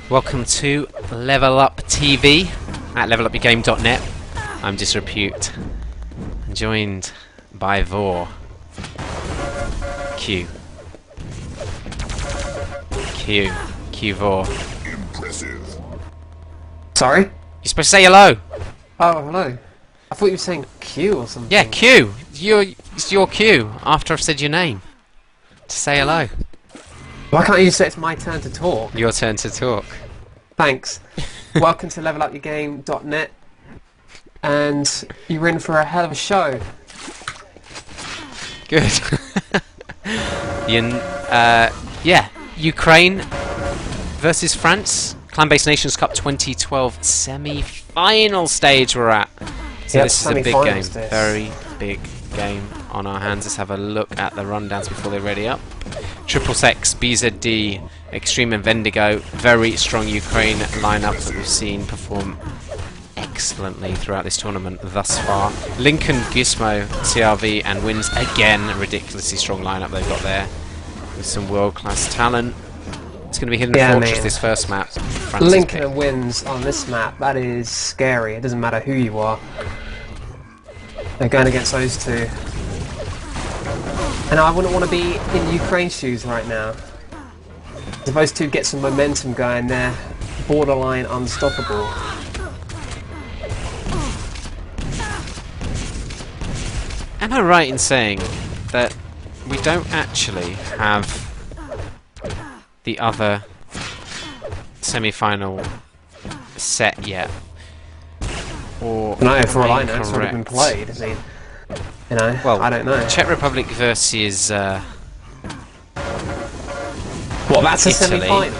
Welcome to Level Up TV at levelupyourgame.net. I'm Disrepute, joined by Vor. Q Vor. Impressive. Sorry? You're supposed to say hello. Oh, hello. I thought you were saying Q or something. Yeah, Q. It's your cue after I've said your name to say hello. Why can't you say it's my turn to talk? Your turn to talk. Thanks. Welcome to levelupyourgame.net, and you're in for a hell of a show. Good. Yeah, Ukraine versus France. ClanBase Nations Cup 2012 semi-final stage we're at. So Yep, this is a big game. this. Very big game on our hands. Let's have a look at the rundowns before they're ready up. Triple Sex, BZD, Extreme and Vendigo. Very strong Ukraine lineup that we've seen perform excellently throughout this tournament thus far. Lincoln, Gizmo, CRV and Wins again. A ridiculously strong lineup they've got there with some world-class talent. It's going to be Hidden Fortress this first map. France's Lincoln pick. and Wins on this map, that is scary. It doesn't matter who you are. They're going against those two. And I wouldn't want to be in Ukraine's shoes right now. If those two get some momentum going, they're borderline unstoppable. Am I right in saying that we don't actually have the other semi-final set yet? Or No, for all am I know, it's already been incorrect? played. I mean, you know, Well, I don't know. Czech Republic versus What, that's a Italy. semi-final?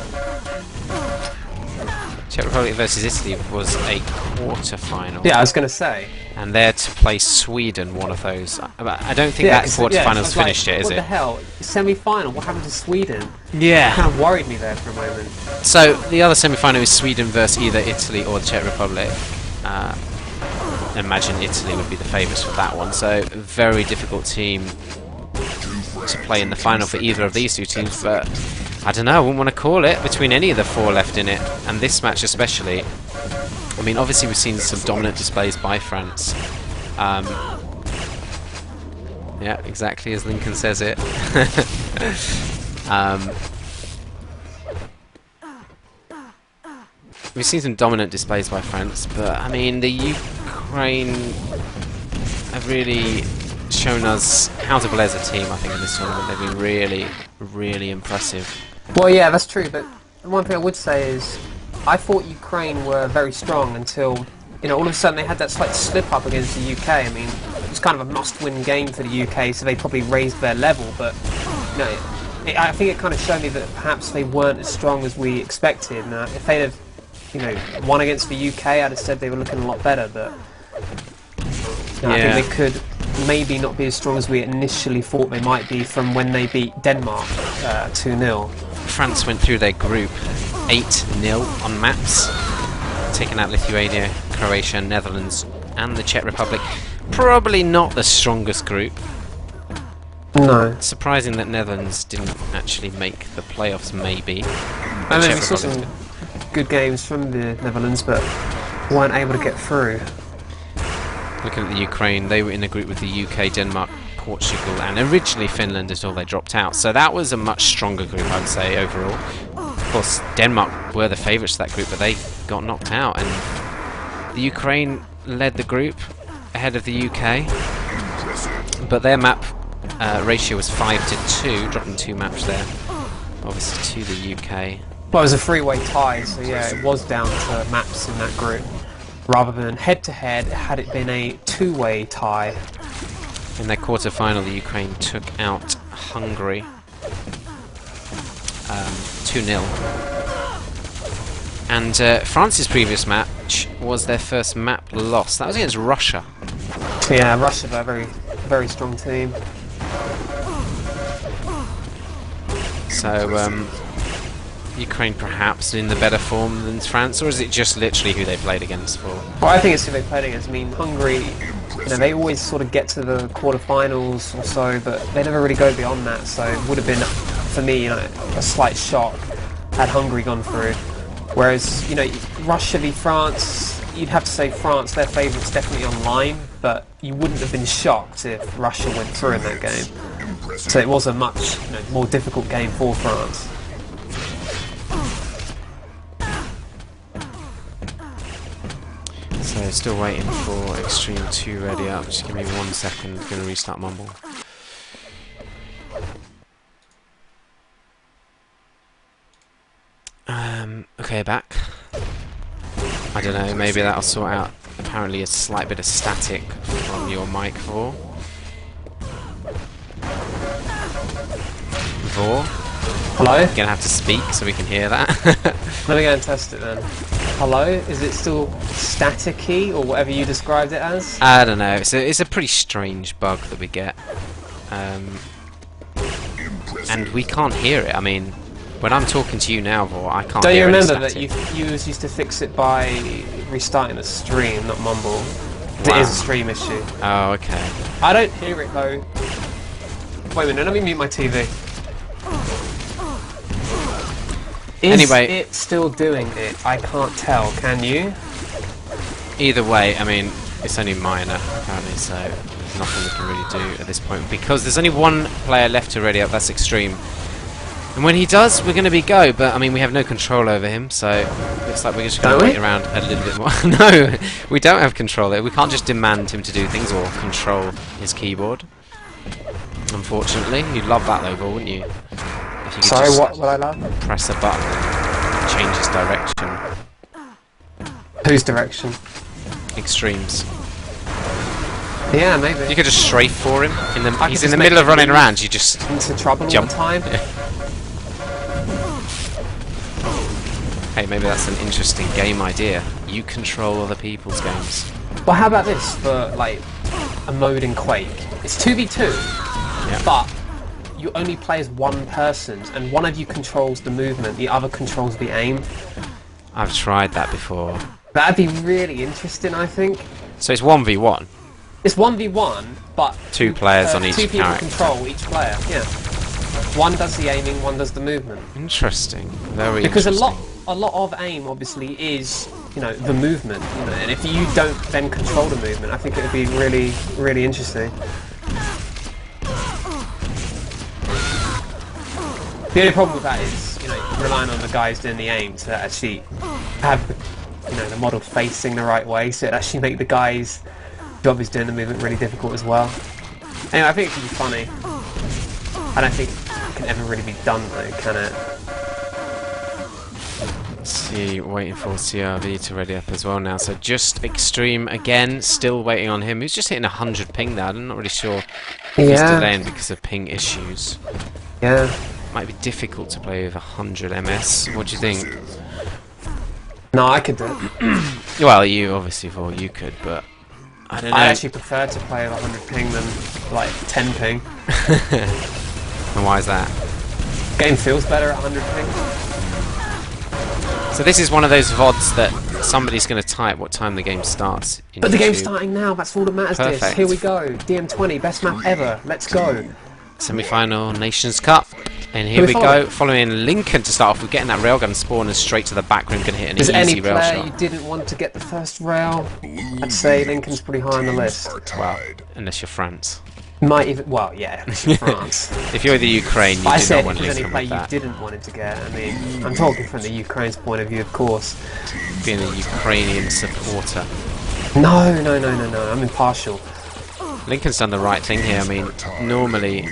Czech Republic versus Italy was a quarter-final. Yeah, I was going to say. And they're to play Sweden, one of those. I don't think that quarter-final's finished yet, is what it? the hell? Semi-final? What happened to Sweden? Yeah. Kind of worried me there for a moment. So the other semi-final is Sweden versus either Italy or the Czech Republic. Imagine Italy would be the favourites for that one. So very difficult team to play in the final for either of these two teams. But I don't know. I wouldn't want to call it between any of the four left in it, and this match especially. I mean, obviously we've seen some dominant displays by France. Yeah, exactly as Lincoln says it. We've seen some dominant displays by France, but I mean, the Ukraine have really shown us how to play as a team, I think, in this tournament. They've been really, really impressive. Well, yeah, that's true, but one thing I would say is I thought Ukraine were very strong until, you know, all of a sudden they had that slight slip-up against the UK. I mean, it was kind of a must-win game for the UK, so they probably raised their level, but, you know, I think it kind of showed me that perhaps they weren't as strong as we expected. Now, if they'd have, you know, won against the UK, I'd have said they were looking a lot better, but you know, I think they could maybe not be as strong as we initially thought they might be from when they beat Denmark 2-0. France went through their group 8-0 on maps, taking out Lithuania, Croatia, Netherlands and the Czech Republic. Probably not the strongest group. No. Surprising that Netherlands didn't actually make the playoffs, maybe. I mean, we saw some good games from the Netherlands, but weren't able to get through. Looking at the Ukraine, they were in a group with the UK, Denmark, Portugal and originally Finland until they dropped out. So that was a much stronger group, I would say, overall. Of course, Denmark were the favourites of that group, but they got knocked out. And the Ukraine led the group ahead of the UK. But their map ratio was 5-2, dropping 2 maps there, obviously, to the UK. Well, it was a three-way tie, so yeah, it was down to maps in that group. Rather than head-to-head, had it been a two-way tie. In their quarter-final, the Ukraine took out Hungary 2-0. And France's previous match was their first map loss. That was against Russia. Yeah, Russia are a very, very strong team. So, Ukraine perhaps in the better form than France, or is it just literally who they played against for? Well, I think it's who they played against. I mean, Hungary, you know, they always sort of get to the quarterfinals or so, but they never really go beyond that, so it would have been for me, a slight shock had Hungary gone through. Whereas, Russia v France, you'd have to say France, their favourites definitely online, but you wouldn't have been shocked if Russia went through in that game. So it was a much more difficult game for France. So still waiting for Extreme 2 ready up. Just give me 1 second. Going to restart Mumble. Okay, back. I don't know, maybe that'll sort out apparently a slight bit of static from your mic, Vor. Vor? Hello? You're gonna have to speak so we can hear that. Let me go and test it then. Hello? Is it still staticky or whatever you described it as? I don't know, it's a pretty strange bug that we get. And we can't hear it. I mean, when I'm talking to you now, Vor, I can't Don't hear you any remember that static. you used to fix it by restarting the stream, not Mumble? Wow. It is a stream issue. Oh, okay. I don't hear it though. Wait a minute, let me mute my TV. Anyway, Is it still doing it? I can't tell, can you? Either way, I mean, it's only minor, apparently, so there's nothing we can really do at this point, because there's only one player left to ready up, that's Extreme. And when he does, we're going to be go, but I mean, we have no control over him, so looks like we're just going to wait around a little bit more. No, we don't have control there. We can't just demand him to do things or control his keyboard. Unfortunately. You'd love that though, Vol, wouldn't you? If you could Sorry, just what I love? press a button and change his direction. Whose direction? Extremes. Yeah, maybe. You could just strafe for him. He's in just the make middle of him running around, you just into trouble jump. all the time. Hey, maybe that's an interesting game idea. You control other people's games. Well, how about this for like a mode in Quake? It's 2v2, but you only play as one person, and one of you controls the movement, the other controls the aim. I've tried that before. That'd be really interesting, I think. So it's 1v1. It's 1v1, but Two players on each two people character. control each player. Yeah, one does the aiming, one does the movement. Interesting. Very Because interesting. a lot of aim obviously is the movement, and if you don't then control the movement, I think it would be really, really interesting. The only problem with that is relying on the guys doing the aim to actually have the model facing the right way, so it actually make the guys job is doing the movement really difficult as well. Anyway, I think it can be funny. I don't think it can ever really be done though, can it? Let's see, waiting for CRV to ready up as well now. So just Extreme again, still waiting on him. He's just hitting 100 ping now. I'm not really sure if he's delaying because of ping issues. Yeah. Might be difficult to play with 100 MS. What do you think? No, I could do it. Well, you obviously thought you could, but I don't know. I actually prefer to play with 100 ping than like 10 ping. And why is that? Game feels better at 100 ping. So this is one of those VODs that somebody's going to type what time the game starts. But the game's YouTube. starting now, that's all that matters. This. Perfect. Here we go. DM20, best map ever. Let's go. Semi-final Nations Cup. And here Who we we go, following? Following Lincoln to start off. We're getting that railgun spawn and straight to the back room, going to hit an Is there easy any rail player shot. you didn't want to get the first rail? I'd say Lincoln's pretty high on the list. Well, unless you're France. Might even, well, yeah, France. If you're the Ukraine, you I do said not if want there's any Lincoln player with you that. didn't want him to get. I mean, I'm talking from the Ukraine's point of view, of course. Being a Ukrainian supporter. No, I'm impartial. Lincoln's done the right thing here. I mean, normally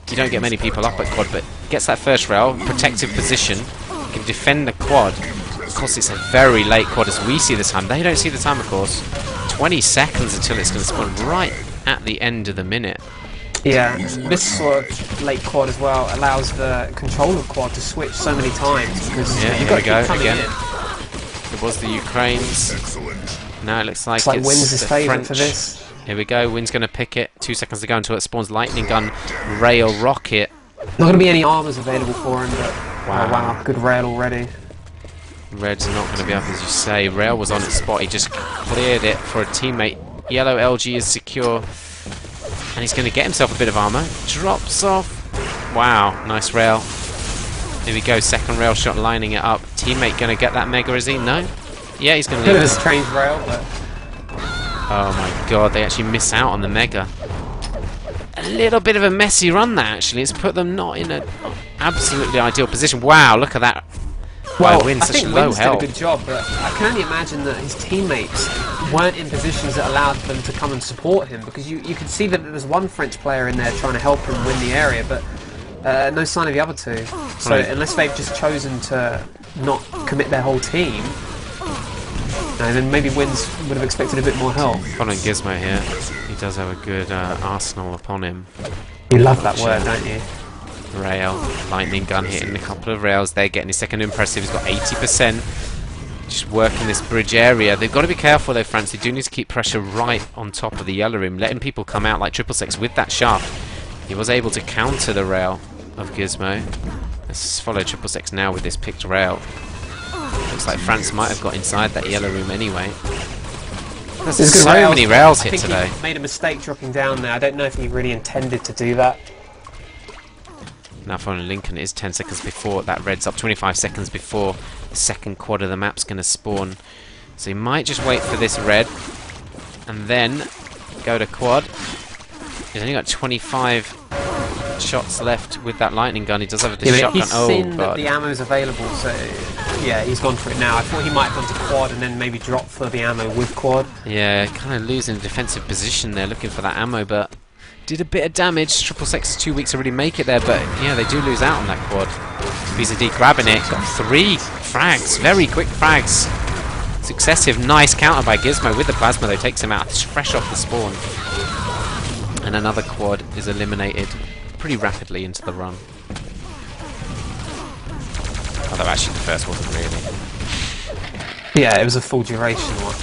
you don't get many people up at quad, but gets that first rail, protective position, can defend the quad. Of course, it's a very late quad as we see the time. They don't see the time, of course. 20 seconds until it's going to spawn right at the end of the minute. Yeah, this sort of late quad as well allows the controller quad to switch so many times because Yeah, you've here got we to go keep coming again. in. It was the Ukraines. Now it looks like It's like it's Wynn's his the favourite French. for this. Here we go. Wynn's going to pick it. 2 seconds to go until it spawns lightning gun, rail, rocket. Not going to be any armors available for him, but Wow. good rail already. Red's not going to be up, as you say. Rail was on its spot. He just cleared it for a teammate. Yellow LG is secure. And he's going to get himself a bit of armor. Drops off. Wow, nice rail. Here we go, second rail shot lining it up. Teammate gonna get that mega, is he? No? Yeah, he's gonna Bit leave of a it. strange rail, but Oh my god, they actually miss out on the mega. A little bit of a messy run that actually. It's put them not in an absolutely ideal position. Wow, look at that. well, Win I such think low Wins did health. a good job, but I can only imagine that his teammates weren't in positions that allowed them to come and support him, because you could see that there was one French player in there trying to help him win the area, but no sign of the other two. So Right. unless they've just chosen to not commit their whole team, then maybe Wins would have expected a bit more help. Following Gizmo here. He does have a good arsenal upon him. You love that word, don't you? Rail, lightning gun hitting a couple of rails. They're getting his second impressive. He's got 80%. Just working this bridge area. They've got to be careful though, France. They do need to keep pressure right on top of the yellow rim, letting people come out like 666 with that shaft. He was able to counter the rail of Gizmo. Let's follow 666 now with this picked rail. Looks like France might have got inside that yellow room anyway. There's It's so good rails. many rails I hit think today. he made a mistake dropping down there. I don't know if he really intended to do that. Now following Lincoln, it is 10 seconds before that red's up, 25 seconds before the second quad of the map's going to spawn. So he might just wait for this red and then go to quad. He's only got 25 shots left with that lightning gun. He does have the shotgun. He's Oh seen that god. the ammo's available, so yeah, he's gone for it now. I thought he might have gone to quad and then maybe drop for the ammo with quad. Yeah, kind of losing a defensive position there, looking for that ammo, but did a bit of damage. 666 is 2 weeks to really make it there, but yeah, they do lose out on that quad. Visa D grabbing it, got 3 frags, very quick frags. Successive, nice counter by Gizmo with the plasma though, takes him out. It's fresh off the spawn. And another quad is eliminated pretty rapidly into the run. Although actually the first wasn't really. Yeah, it was a full duration one.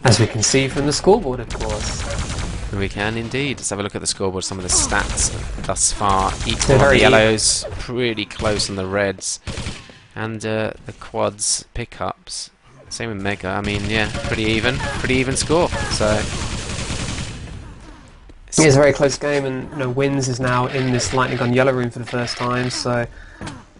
As we can see from the scoreboard, of course. We can indeed. Let's have a look at the scoreboard, some of the stats thus far. Equal They're on the very yellows, pretty close on the reds. And the quads pickups. Same with Mega. I mean, yeah, pretty even score. So It is a very close game, and Wins is now in this lightning gun yellow room for the first time, so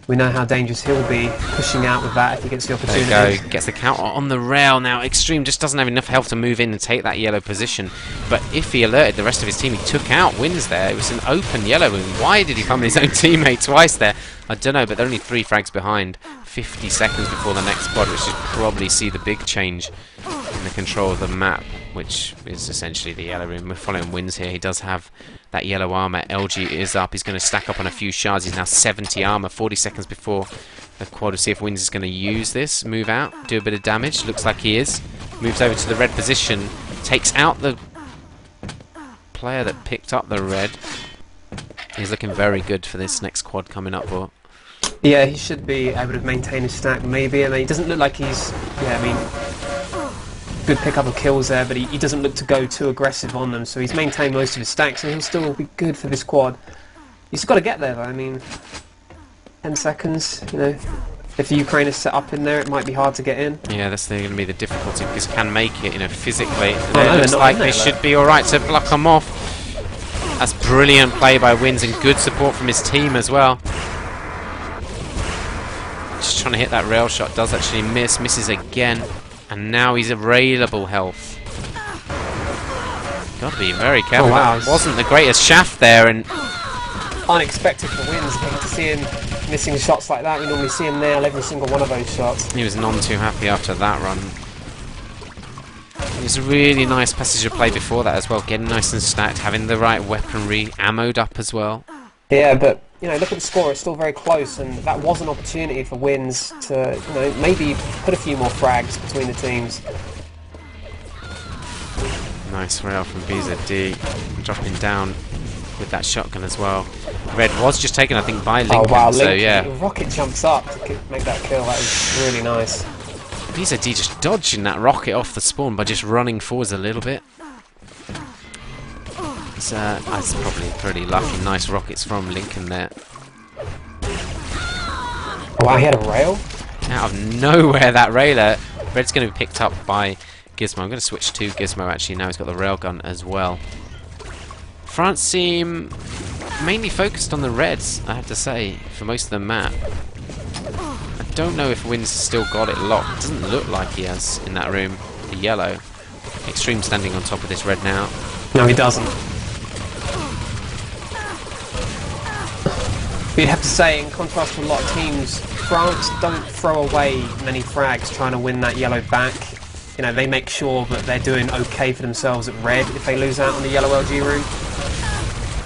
we know how dangerous he'll be pushing out with that if he gets the there opportunity. you go. Gets the counter on the rail now. Extreme just doesn't have enough health to move in and take that yellow position. But if he alerted the rest of his team, he took out Wins there. It was an open yellow room. Why did he come his own teammate twice there? I don't know, but they're only 3 frags behind. 50 seconds before the next quad, which should probably see the big change in the control of the map, which is essentially the yellow room. We're following Wins here. He does have that yellow armor. LG is up. He's going to stack up on a few shards. He's now 70 armor. 40 seconds before the quad. We'll see if Wins is going to use this. Move out. Do a bit of damage. Looks like he is. Moves over to the red position. Takes out the player that picked up the red. He's looking very good for this next quad coming up. For Yeah, he should be able to maintain his stack, maybe. I mean, he doesn't look like he's... Yeah, I mean... Good pickup of kills there, but he doesn't look to go too aggressive on them, so he's maintained most of his stacks, and he'll still be good for this quad. He's got to get there, though. I mean, 10 seconds, you know. If the Ukraine is set up in there, it might be hard to get in. yeah, that's going to be the difficulty, because can make it, you know, physically. no, It they're looks not like in there, they though. should be alright to block them off. That's brilliant play by Wins and good support from his team as well. Just trying to hit that rail shot, does actually miss, misses again, and now he's available health. Got to be very careful. Oh, wow. That wasn't the greatest shaft there, and Unexpected for Wins, but to see him missing shots like that, we normally see him nail every single one of those shots. he was none too happy after that run. It was a really nice passage of play before that as well, getting nice and stacked, having the right weaponry, ammoed up as well. Yeah, but you know, look at the score; it's still very close, and that was an opportunity for Wins to, you know, maybe put a few more frags between the teams. Nice rail from BZD, dropping down with that shotgun as well. Red was just taken, I think, by Lincoln, Oh wow, so Lincoln, yeah. the rocket jumps up to make that kill. That was really nice. BZD just dodging that rocket off the spawn by just running forwards a little bit. That's probably pretty lucky. Nice rockets from Lincoln there. Oh, wow, he had a rail. Out of nowhere, that railer. Red's going to be picked up by Gizmo. I'm going to switch to Gizmo actually now. He's got the railgun as well. France seem mainly focused on the reds, I have to say, for most of the map. I don't know if Wynn's still got it locked. It doesn't look like he has in that room. The yellow. Extreme standing on top of this red now. No, he doesn't. You'd have to say, in contrast to a lot of teams, France don't throw away many frags trying to win that yellow back. You know, they make sure that they're doing okay for themselves at red if they lose out on the yellow LG route.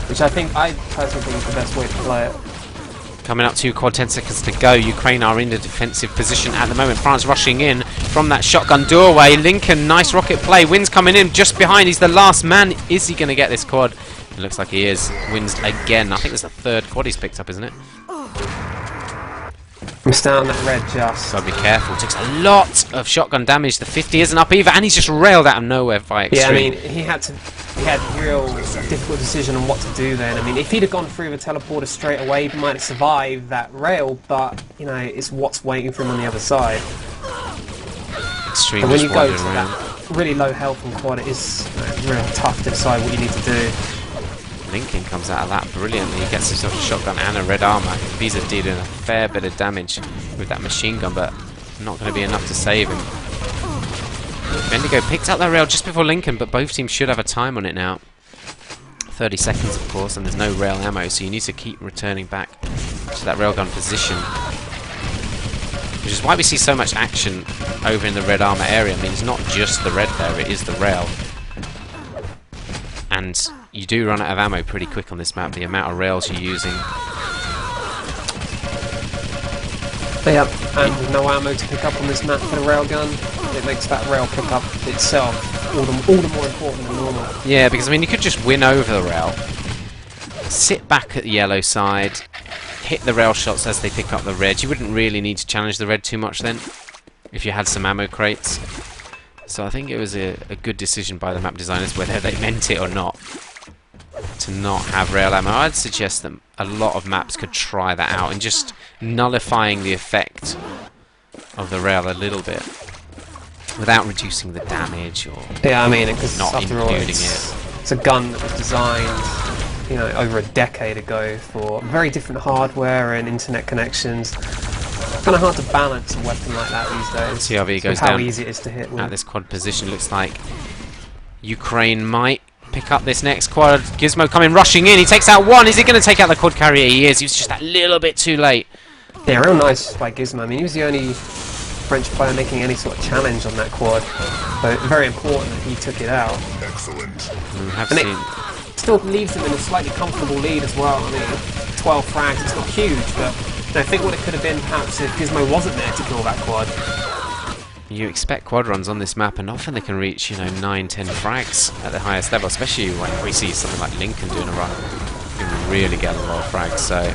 Which I personally think is the best way to play it. Coming up to quad, 10 seconds to go. Ukraine are in the defensive position at the moment. France rushing in from that shotgun doorway. Lincoln, nice rocket play. Wynn's coming in just behind. He's the last man. Is he going to get this quad? It looks like he is. Wins again. I think it's the third quad he's picked up, isn't it? Missed out on that red just. Gotta be careful. Takes a lot of shotgun damage. The 50 isn't up either, and he's just railed out of nowhere by Extreme. Yeah, I mean, he had real difficult decision on what to do then. I mean, if he'd have gone through the teleporter straight away, he might have survived that rail, but, you know, it's what's waiting for him on the other side. Extreme. And when you go to that really low health and quad, it is really tough to decide what you need to do. Lincoln comes out of that brilliantly. He gets himself a shotgun and a red armor. Visa dealing a fair bit of damage with that machine gun, but not going to be enough to save him. Bendigo picked up that rail just before Lincoln, but both teams should have a time on it now. 30 seconds, of course, and there's no rail ammo, so you need to keep returning back to that railgun position. Which is why we see so much action over in the red armor area. I mean, it's not just the red there, it is the rail. And you do run out of ammo pretty quick on this map, the amount of rails you're using. Yep, and no ammo to pick up on this map for the railgun. It makes that rail pickup itself all the more important than normal. Yeah, because I mean, you could just win over the rail, sit back at the yellow side, hit the rail shots as they pick up the red. You wouldn't really need to challenge the red too much then, if you had some ammo crates. So I think it was a good decision by the map designers, whether they meant it or not, to not have rail ammo. I'd suggest that a lot of maps could try that out and just nullifying the effect of the rail a little bit without reducing the damage or yeah, I mean, because not after all, including it's a gun that was designed, you know, over a decade ago for very different hardware and internet connections. Kind of hard to balance a weapon like that these days. TRV goes how down easy it is to hit with. At this quad position. Looks like Ukraine might pick up this next quad. Gizmo coming rushing in. He takes out one. Is he going to take out the quad carrier? He is. He was just that little bit too late. Yeah, real nice by Gizmo. I mean, he was the only French player making any sort of challenge on that quad. So very important that he took it out. Excellent. And it still leaves him in a slightly comfortable lead as well. I mean, 12 frags, it's not huge, but I think what it could have been perhaps if Gizmo wasn't there to kill that quad. You expect quad runs on this map, and often they can reach, you know, 9, 10 frags at the highest level, especially when we see something like Lincoln doing a run. You can really get a lot of frags, so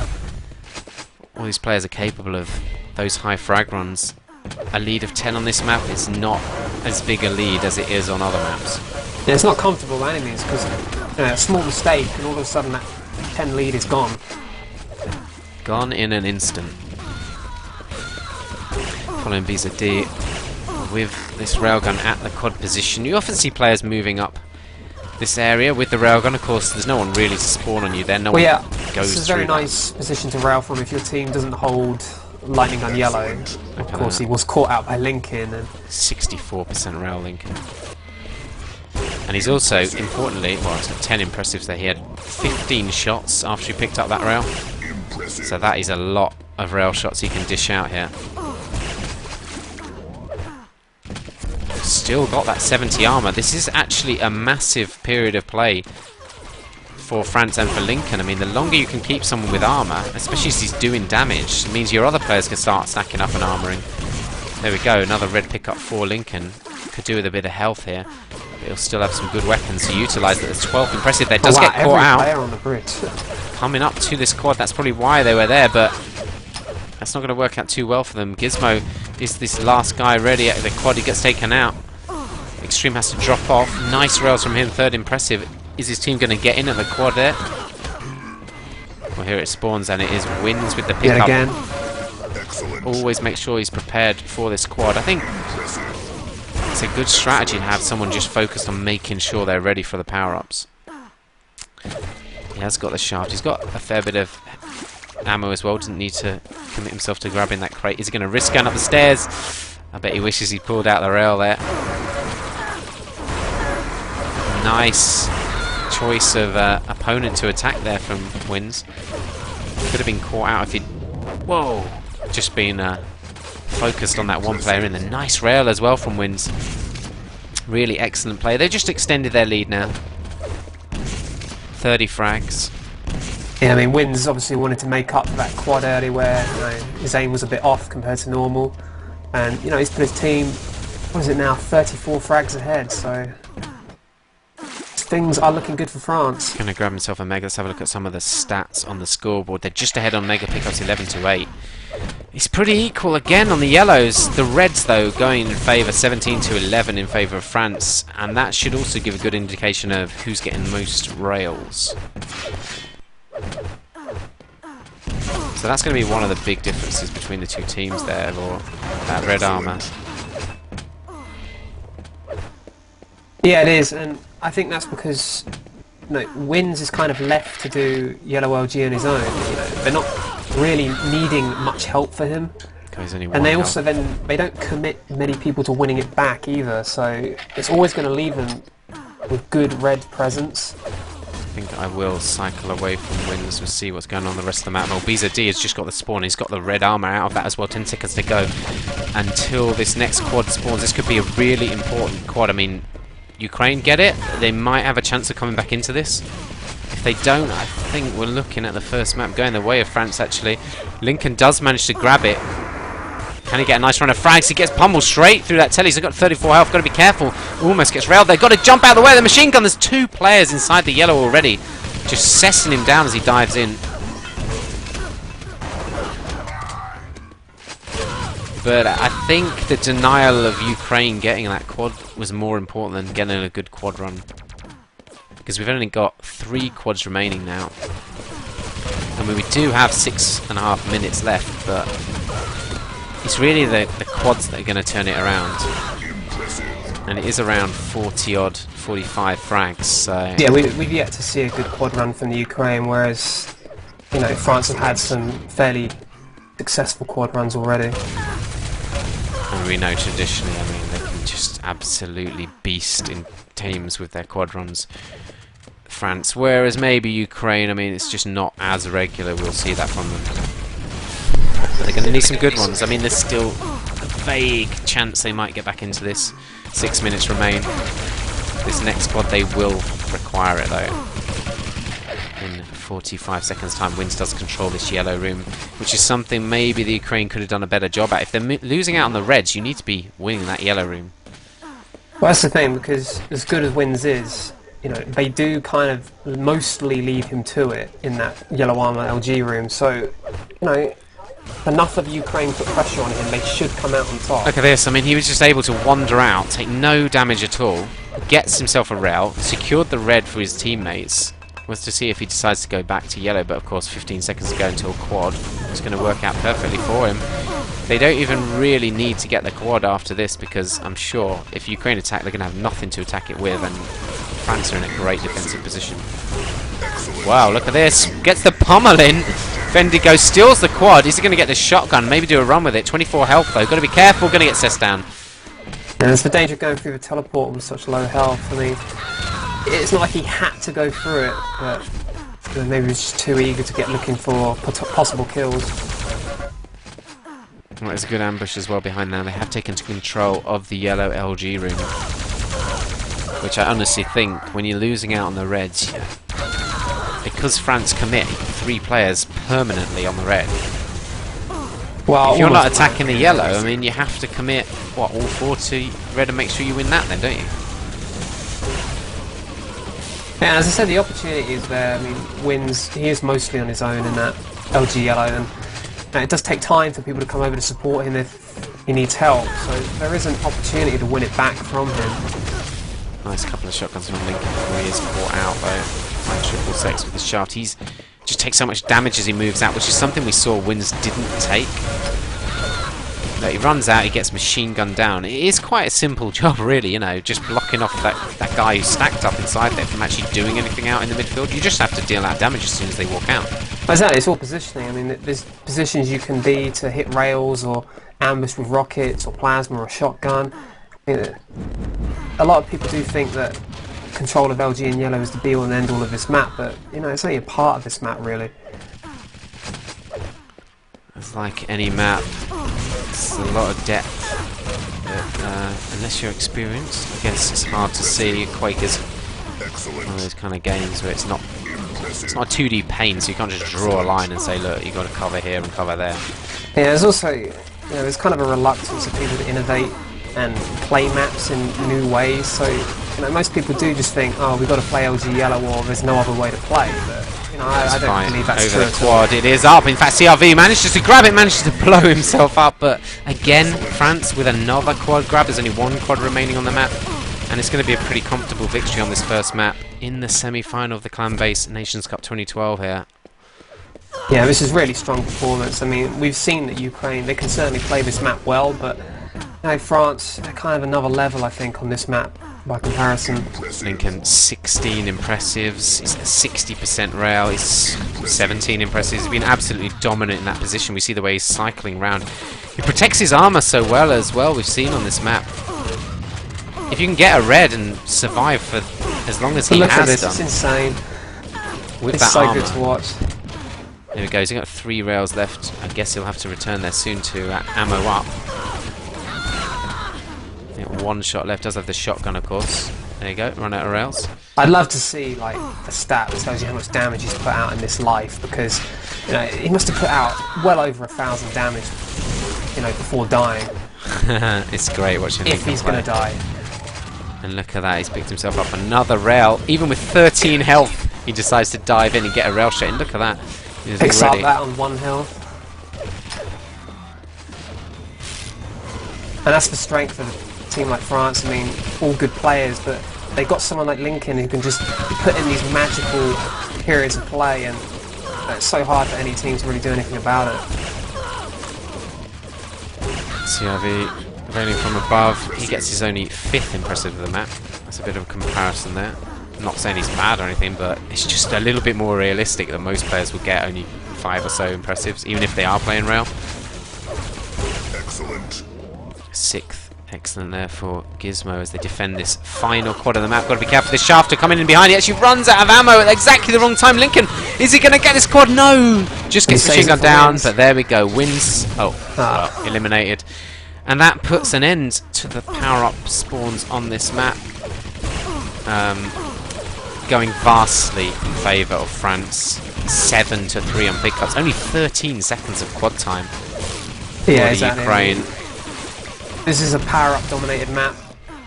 all these players are capable of those high frag runs. A lead of 10 on this map is not as big a lead as it is on other maps. Yeah, it's not comfortable by any means, because a small mistake and all of a sudden that 10 lead is gone. Gone in an instant. Following Visa D with this railgun at the quad position. You often see players moving up this area with the railgun. Of course, there's no one really to spawn on you there. No one goes this is a very nice position to rail from if your team doesn't hold lightning gun yellow. Of course, he was caught out by Lincoln. And 64% rail Lincoln. And he's also, importantly, well, it's 10 impressives there. He had 15 shots after he picked up that rail. So that is a lot of rail shots he can dish out here. Still got that 70 armor. This is actually a massive period of play for France and for Lincoln. I mean, the longer you can keep someone with armor, especially as he's doing damage, it means your other players can start stacking up and armoring. There we go, another red pickup for Lincoln. Could do with a bit of health here. But he'll still have some good weapons to utilise that. There's 12 impressive there. Does get caught out. Player on the bridge. Coming up to this quad, that's probably why they were there, but that's not going to work out too well for them. Gizmo is this last guy ready at the quad. He gets taken out. Extreme has to drop off. Nice rails from him, third impressive. Is his team going to get in at the quad there? Well, here it spawns, and it is Wins with the pickup. Yet again. Excellent. Always make sure he's prepared for this quad. I think it's a good strategy to have someone just focused on making sure they're ready for the power-ups. He has got the shaft. He's got a fair bit of ammo as well. Doesn't need to commit himself to grabbing that crate. Is he going to risk going up the stairs? I bet he wishes he'd pulled out the rail there. Nice choice of opponent to attack there from Wins. Could have been caught out if he'd... Whoa! Just been focused on that one player in the nice rail as well from Wins. Really excellent play. They just extended their lead now. 30 frags. Yeah, I mean, Wins obviously wanted to make up for that quad early where his aim was a bit off compared to normal. And, he's put his team, what is it now, 34 frags ahead, so... Things are looking good for France. Going to grab himself a Mega. Let's have a look at some of the stats on the scoreboard. They're just ahead on Mega pickups 11-8. It's pretty equal again on the yellows. The reds, though, going in favour 17-11 in favour of France. And that should also give a good indication of who's getting the most rails. So that's going to be one of the big differences between the two teams there, or that red armour. Yeah, it is, and I think that's because Wins is kind of left to do yellow LG on his own. They're not really needing much help for him, and they also they don't commit many people to winning it back either. So it's always going to leave them with good red presence. I think I will cycle away from Wins. We'll see what's going on the rest of the map. Well, Biza D has just got the spawn. He's got the red armor out of that as well. 10 seconds to go until this next quad spawns. This could be a really important quad. I mean, Ukraine get it. They might have a chance of coming back into this. If they don't, I think we're looking at the first map going the way of France, actually. Lincoln does manage to grab it. Can he get a nice run of frags? He gets pummeled straight through that telly. He's got 34 health. Got to be careful. Almost gets railed. They've got to jump out of the way of the machine gun. There's two players inside the yellow already. Just cessing him down as he dives in. But I think the denial of Ukraine getting that quad was more important than getting a good quad run. Because we've only got 3 quads remaining now. I mean, we do have 6.5 minutes left, but it's really the quads that are going to turn it around. And it is around 40-odd, 45 frags, so... Yeah, we've yet to see a good quad run from the Ukraine, whereas, France have had some fairly successful quad runs already. And we know traditionally, I mean, they can just absolutely beast in teams with their quad runs. France, whereas maybe Ukraine, I mean, it's just not as regular. We'll see that from them. But they're going to need some good ones. I mean, there's still a vague chance they might get back into this. 6 minutes remain. This next quad, they will require it, though. In 45 seconds time, Wins does control this yellow room, which is something maybe the Ukraine could have done a better job at. If they're losing out on the reds, you need to be winning that yellow room. Well, that's the thing, because as good as Wins is, they do kind of mostly leave him to it in that yellow armor LG room. So, enough of Ukraine put pressure on him, they should come out on top. Look at this. I mean, he was just able to wander out, take no damage at all, gets himself a rail, secured the red for his teammates. Was to see if he decides to go back to yellow, but of course 15 seconds to go until quad. It's going to work out perfectly for him. They don't even really need to get the quad after this, because I'm sure if Ukraine attack, they're going to have nothing to attack it with, and France are in a great defensive position. Wow, look at this. Gets the pummel in. Vendigo steals the quad. Is he going to get the shotgun? Maybe do a run with it. 24 health though. Got to be careful. Going to get cessed down. Yeah, there's the danger of going through the teleport with such low health. I mean, it's not like he had to go through it, but maybe he was just too eager to get looking for possible kills. Well, there's a good ambush as well behind now. They have taken control of the yellow LG room, which I honestly think, when you're losing out on the reds, because France commit 3 players permanently on the red. Well, if you're not attacking the yellow, I mean, you have to commit, what, all 4 to red and make sure you win that then, don't you? Yeah, as I said, the opportunity is there. I mean, Wins, he is mostly on his own in that LG yellow, and it does take time for people to come over to support him if he needs help, so there is an opportunity to win it back from him. Nice couple of shotguns from Lincoln before he is caught out, though. By triple sex with the shaft. He's just takes so much damage as he moves out, which is something we saw Wins didn't take. He runs out, he gets machine gunned down. It is quite a simple job, really, you know, just blocking off that guy who's stacked up inside there from actually doing anything out in the midfield. You just have to deal out damage as soon as they walk out. Exactly, it's all positioning. I mean, there's positions you can be to hit rails or ambush with rockets or plasma or shotgun. I mean, a lot of people do think that control of LG and yellow is the be-all and end-all of this map, but, you know, it's only a part of this map, really. It's like any map. It's a lot of depth, but unless you're experienced, I guess it's hard to see. Quake is one of those kind of games where it's not a 2D pain, so you can't just draw a line and say, look, you've got to cover here and cover there. Yeah, there's also, you know, there's kind of a reluctance of people to innovate and play maps in new ways, so, you know, most people do just think, oh, we've got to play LG yellow or there's no other way to play, but I don't believe that's true. Over the quad, it is up. In fact, CRV manages to grab it, manages to blow himself up. But again, France with another quad grab. There's only one quad remaining on the map, and it's going to be a pretty comfortable victory on this first map in the semi-final of the ClanBase Nations Cup 2012 here. Yeah, this is really strong performance. I mean, we've seen that Ukraine, they can certainly play this map well, but you know, France, they're kind of another level, I think, on this map by comparison. Lincoln, 16 impressives, he's 60% rail, he's 17 impressives, he's been absolutely dominant in that position. We see the way he's cycling around. He protects his armour so well as well, we've seen on this map. If you can get a red and survive for as long as he Look has at this, done. it's insane. With It's that so armour. good to watch. There we go, he's got 3 rails left. I guess he'll have to return there soon to ammo up. I think 1 shot left, does have the shotgun of course. There you go, run out of rails. I'd love to see like a stat that tells you how much damage he's put out in this life, because you know he must have put out well over 1,000 damage, you know, before dying. It's great watching If Lincoln he's play. going to die. And look at that, he's picked himself up another rail. Even with 13 health, he decides to dive in and get a rail shot in. Look at that. He's Picks up already that on 1 health. And that's the strength of a team like France. I mean, all good players, but they got someone like Lincoln who can just put in these magical periods of play, and it's so hard for any team to really do anything about it. CRV railing from above. He gets his only 5th impressive of the map. That's a bit of a comparison there. I'm not saying he's bad or anything, but it's just a little bit more realistic than most players would get only 5 or so impressives, even if they are playing rail. Excellent. 6th. Excellent there for Gizmo as they defend this final quad of the map. Got to be careful. This shafter coming in behind. He actually runs out of ammo at exactly the wrong time. Lincoln, is he going to get this quad? No! Just gets machine gun down, but there we go. Wins. Oh, well, eliminated. And that puts an end to the power-up spawns on this map. Going vastly in favour of France. 7-3 on pickups. Only 13 seconds of quad time for Yeah, the exactly. Ukraine. This is a power-up dominated map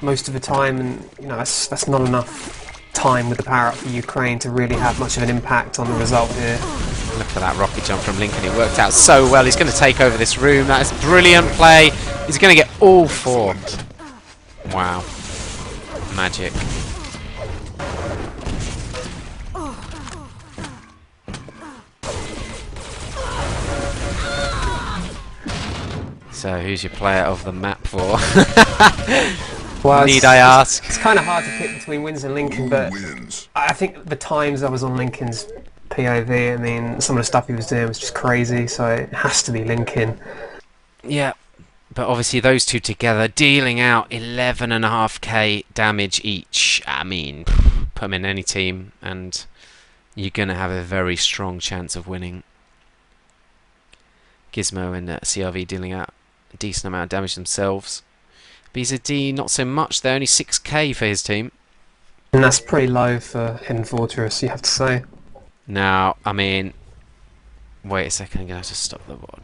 most of the time, and you know that's not enough time with the power-up for Ukraine to really have much of an impact on the result here. Look at that rocket jump from Lincoln. It worked out so well. He's going to take over this room. That is brilliant play. He's going to get all 4. Wow. Magic. So, who's your player of the map for? Well, Need I ask? It's kind of hard to pick between Wins and Lincoln, but Wins. I think the times I was on Lincoln's POV, I mean, some of the stuff he was doing was just crazy, so it has to be Lincoln. Yeah. But obviously those two together dealing out 11.5k damage each. I mean, put them in any team and you're going to have a very strong chance of winning. Gizmo and CRV dealing out a decent amount of damage themselves. BZD not so much, they're only 6k for his team. And that's pretty low for Hidden Fortress, you have to say. Now, I mean, wait a second, I'm going to have to stop the VOD.